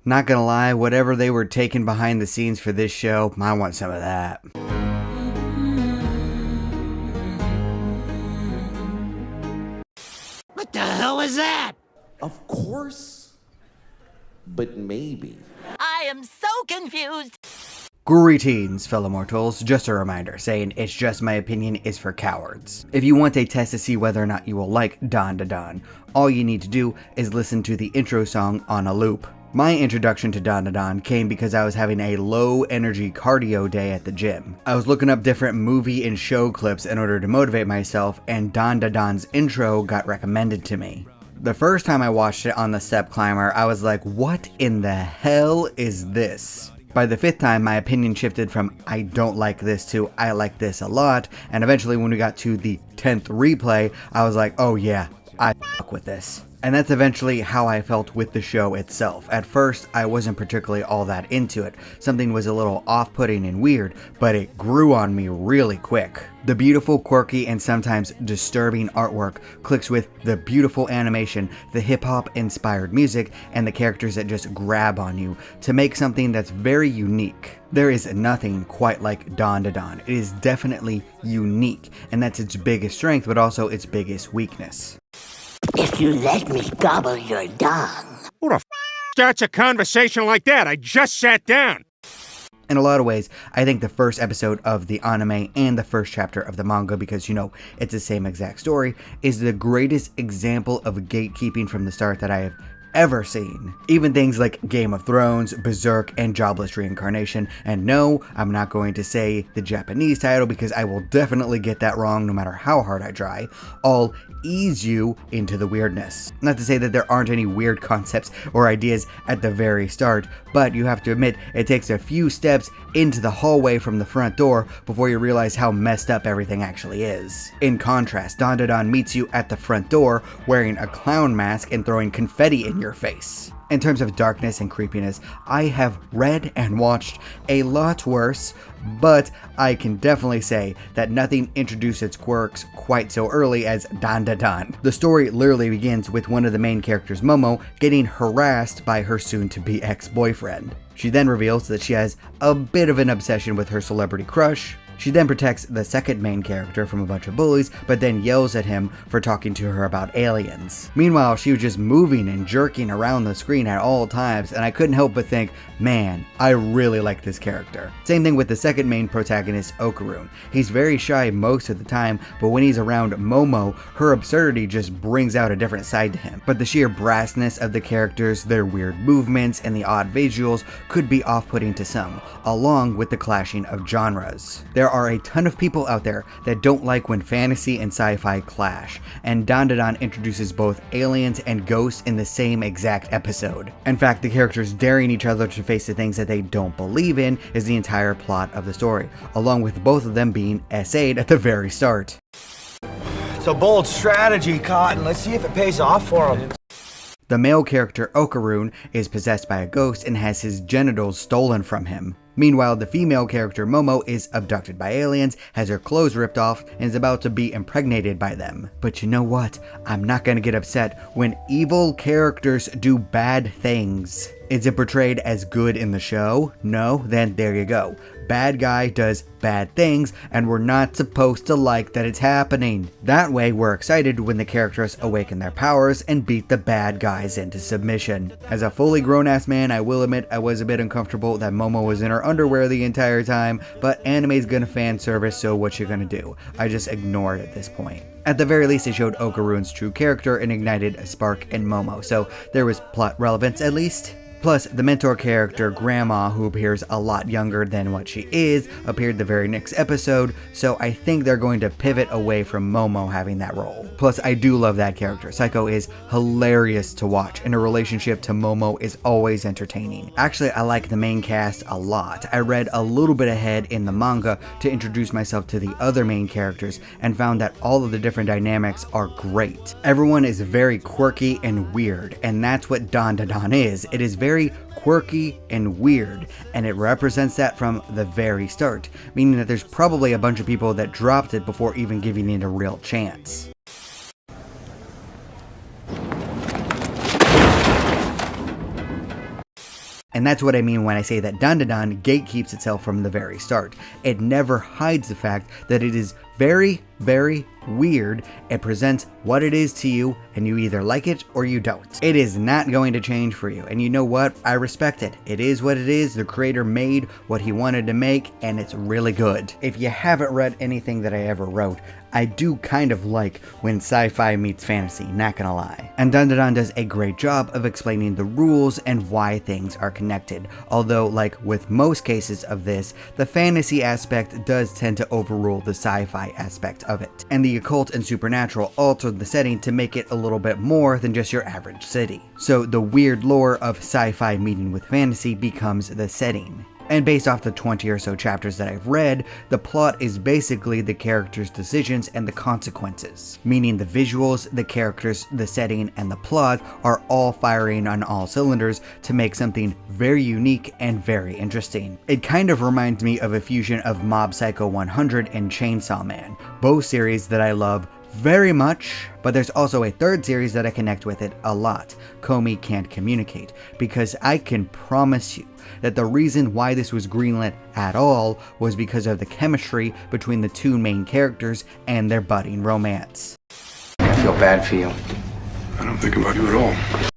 Not gonna lie, whatever they were taking behind the scenes for this show, I want some of that. What the hell is that? Of course, but maybe. I am so confused. Greetings, fellow mortals. Just a reminder, saying it's just my opinion is for cowards. If you want a test to see whether or not you will like Dandadan, all you need to do is listen to the intro song on a loop. My introduction to Dandadan came because I was having a low energy cardio day at the gym. I was looking up different movie and show clips in order to motivate myself, and Dandadan's intro got recommended to me. The first time I watched it on the step climber, I was like, what in the hell is this? By the fifth time, my opinion shifted from I don't like this to I like this a lot, and eventually when we got to the 10th replay, I was like, oh yeah, I fuck with this. And that's eventually how I felt with the show itself. At first, I wasn't particularly all that into it. Something was a little off-putting and weird, but it grew on me really quick. The beautiful, quirky, and sometimes disturbing artwork clicks with the beautiful animation, the hip-hop inspired music, and the characters that just grab on you to make something that's very unique. There is nothing quite like Dandadan. It is definitely unique, and that's its biggest strength, but also its biggest weakness. If you let me gobble your dung. Who the f starts a conversation like that? I just sat down. In a lot of ways, I think the first episode of the anime and the first chapter of the manga, because you know, it's the same exact story, is the greatest example of gatekeeping from the start that I have ever seen. Even things like Game of Thrones, Berserk, and Jobless Reincarnation, and no, I'm not going to say the Japanese title because I will definitely get that wrong no matter how hard I try, all ease you into the weirdness. Not to say that there aren't any weird concepts or ideas at the very start, but you have to admit it takes a few steps into the hallway from the front door before you realize how messed up everything actually is. In contrast, Dandadan meets you at the front door wearing a clown mask and throwing confetti in your face. In terms of darkness and creepiness, I have read and watched a lot worse, but I can definitely say that nothing introduced its quirks quite so early as Dandadan. The story literally begins with one of the main characters, Momo, getting harassed by her soon-to-be ex-boyfriend. She then reveals that she has a bit of an obsession with her celebrity crush. She then protects the second main character from a bunch of bullies, but then yells at him for talking to her about aliens. Meanwhile, she was just moving and jerking around the screen at all times, and I couldn't help but think, man, I really like this character. Same thing with the second main protagonist, Okarun. He's very shy most of the time, but when he's around Momo, her absurdity just brings out a different side to him. But the sheer brassness of the characters, their weird movements, and the odd visuals could be off-putting to some, along with the clashing of genres. There are a ton of people out there that don't like when fantasy and sci-fi clash, and Dandadan introduces both aliens and ghosts in the same exact episode. In fact, the characters daring each other to face the things that they don't believe in is the entire plot of the story, along with both of them being SA'd at the very start. It's a bold strategy, Cotton. Let's see if it pays off for him. The male character Okarun is possessed by a ghost and has his genitals stolen from him. Meanwhile, the female character Momo is abducted by aliens, has her clothes ripped off, and is about to be impregnated by them. But you know what? I'm not gonna get upset when evil characters do bad things. Is it portrayed as good in the show? No? Then there you go. Bad guy does bad things, and we're not supposed to like that it's happening. That way, we're excited when the characters awaken their powers and beat the bad guys into submission. As a fully grown-ass man, I will admit I was a bit uncomfortable that Momo was in her underwear the entire time, but anime's gonna fan service, so what you gonna do? I just ignore it at this point. At the very least, it showed Okarun's true character and ignited a spark in Momo, so there was plot relevance at least. Plus, the mentor character, Grandma, who appears a lot younger than what she is, appeared the very next episode, so I think they're going to pivot away from Momo having that role. Plus, I do love that character. Psycho is hilarious to watch, and her relationship to Momo is always entertaining. Actually, I like the main cast a lot. I read a little bit ahead in the manga to introduce myself to the other main characters, and found that all of the different dynamics are great. Everyone is very quirky and weird, and that's what Dandadan is. It is very quirky and weird, and it represents that from the very start, meaning that there's probably a bunch of people that dropped it before even giving it a real chance. And that's what I mean when I say that Dandadan gatekeeps itself from the very start. It never hides the fact that it is very, very weird. It presents what it is to you, and you either like it or you don't. It is not going to change for you, and you know what? I respect it. It is what it is. The creator made what he wanted to make, and it's really good. If you haven't read anything that I ever wrote, I do kind of like when sci-fi meets fantasy, not gonna lie. And Dandadan does a great job of explaining the rules and why things are connected. Although, like with most cases of this, the fantasy aspect does tend to overrule the sci-fi aspect of it. And the occult and supernatural alter the setting to make it a little bit more than just your average city. So the weird lore of sci-fi meeting with fantasy becomes the setting. And based off the 20 or so chapters that I've read, the plot is basically the characters' decisions and the consequences. Meaning the visuals, the characters, the setting, and the plot are all firing on all cylinders to make something very unique and very interesting. It kind of reminds me of a fusion of Mob Psycho 100 and Chainsaw Man, both series that I love very much, but there's also a third series that I connect with it a lot, Comey Can't Communicate, because I can promise you that the reason why this was greenlit at all was because of the chemistry between the two main characters and their budding romance. I feel bad for you. I don't think about you at all.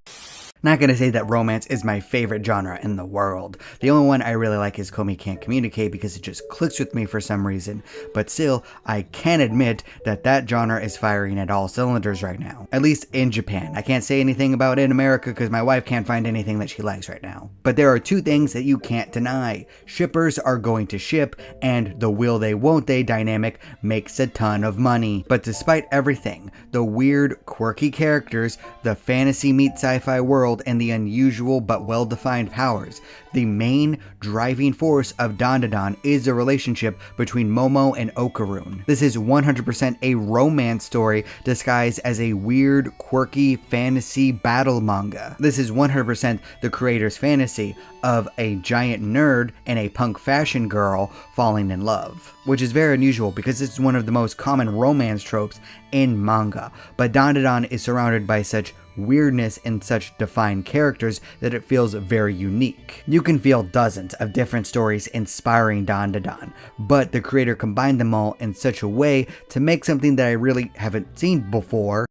Not gonna say that romance is my favorite genre in the world. The only one I really like is Comey Can't Communicate because it just clicks with me for some reason, but still, I can admit that that genre is firing at all cylinders right now. At least in Japan. I can't say anything about it in America because my wife can't find anything that she likes right now. But there are two things that you can't deny. Shippers are going to ship, and the will they won't they dynamic makes a ton of money. But despite everything, the weird, quirky characters, the fantasy meet sci-fi world, and the unusual but well-defined powers, the main driving force of Dandadan is the relationship between Momo and Okarun. This is 100% a romance story disguised as a weird, quirky fantasy battle manga. This is 100% the creator's fantasy of a giant nerd and a punk fashion girl falling in love, which is very unusual because it's one of the most common romance tropes in manga. But Dandadan is surrounded by such weirdness and such defined characters that it feels very unique. You can feel dozens of different stories inspiring Dandadan, but the creator combined them all in such a way to make something that I really haven't seen before.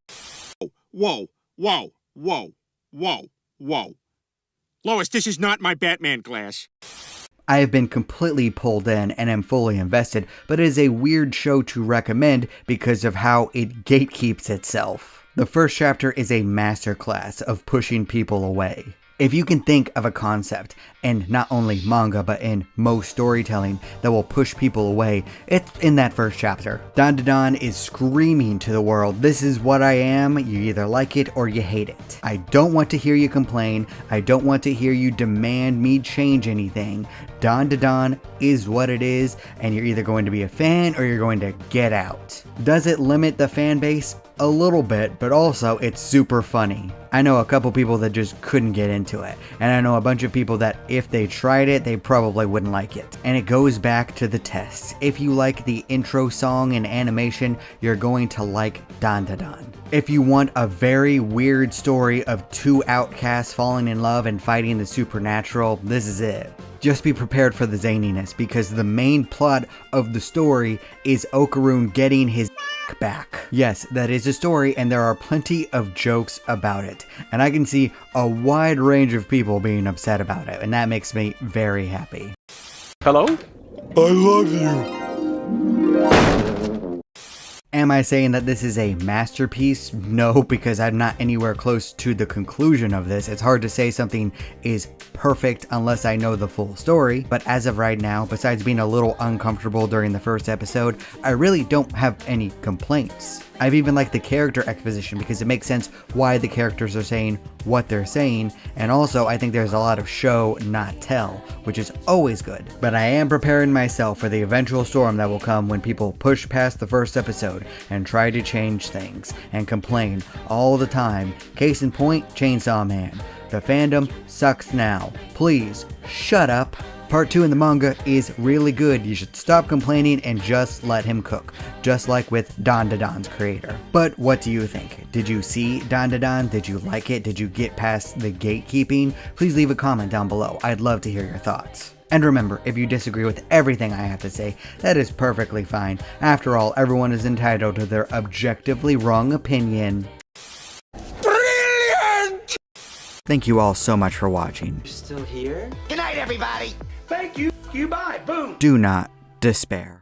Whoa, whoa, whoa, whoa, whoa. Lois, this is not my Batman glass. I have been completely pulled in and am fully invested, but it is a weird show to recommend because of how it gatekeeps itself. The first chapter is a masterclass of pushing people away. If you can think of a concept, in not only manga but in most storytelling, that will push people away, it's in that first chapter. Dandadan is screaming to the world, this is what I am, you either like it or you hate it. I don't want to hear you complain, I don't want to hear you demand me change anything. Dandadan is what it is, and you're either going to be a fan or you're going to get out. Does it limit the fan base? A little bit, but also it's super funny. I know a couple people that just couldn't get into it, and I know a bunch of people that if they tried it, they probably wouldn't like it. And it goes back to the tests. If you like the intro song and animation, you're going to like Dandadan. If you want a very weird story of two outcasts falling in love and fighting the supernatural, this is it. Just be prepared for the zaniness, because the main plot of the story is Okarun getting his back. Yes, that is a story, and there are plenty of jokes about it. And I can see a wide range of people being upset about it, and that makes me very happy. Hello? I love you. Am I saying that this is a masterpiece? No, because I'm not anywhere close to the conclusion of this. It's hard to say something is perfect unless I know the full story, but as of right now, besides being a little uncomfortable during the first episode, I really don't have any complaints. I've even liked the character exposition because it makes sense why the characters are saying what they're saying, and also I think there's a lot of show, not tell, which is always good. But I am preparing myself for the eventual storm that will come when people push past the first episode and try to change things and complain all the time. Case in point, Chainsaw Man. The fandom sucks now. Please, shut up Part 2 in the manga is really good. You should stop complaining and just let him cook, just like with Dandadan's creator. But what do you think? Did you see Dandadan? Did you like it? Did you get past the gatekeeping? Please leave a comment down below. I'd love to hear your thoughts. And remember, if you disagree with everything I have to say, that is perfectly fine. After all, everyone is entitled to their objectively wrong opinion. Brilliant! Thank you all so much for watching. You're still here? Good night, everybody. Thank you. You bye. Boom. Do not despair.